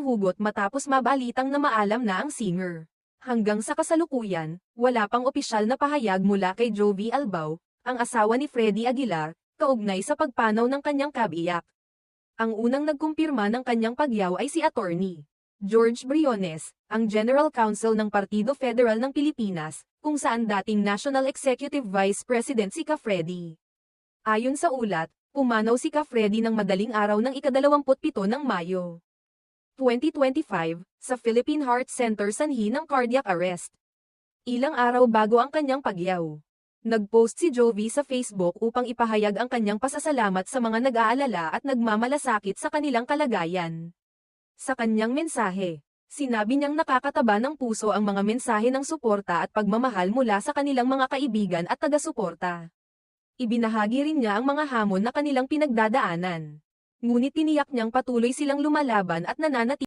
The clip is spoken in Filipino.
hugot matapos mabalitang na maalam na ang singer. Hanggang sa kasalukuyan, wala pang opisyal na pahayag mula kay Jovi Albao, ang asawa ni Freddy Aguilar, kaugnay sa pagpanaw ng kanyang kabiyak. Ang unang nagkumpirma ng kanyang pagyaw ay si Attorney George Briones, ang General Counsel ng Partido Federal ng Pilipinas, kung saan dating National Executive Vice President si Ka-Freddy. Ayon sa ulat, pumanaw si Ka-Freddy ng madaling araw ng ika-27 ng Mayo 2025, sa Philippine Heart Center sanhi ng cardiac arrest. Ilang araw bago ang kanyang pagyaw, nag-post si Jovi sa Facebook upang ipahayag ang kanyang pasasalamat sa mga nag-aalala at nagmamalasakit sa kanilang kalagayan. Sa kanyang mensahe, sinabi niyang nakakataba ng puso ang mga mensahe ng suporta at pagmamahal mula sa kanilang mga kaibigan at taga-suporta. Ibinahagi rin niya ang mga hamon na kanilang pinagdadaanan. Ngunit tiniyak niyang patuloy silang lumalaban at nananatili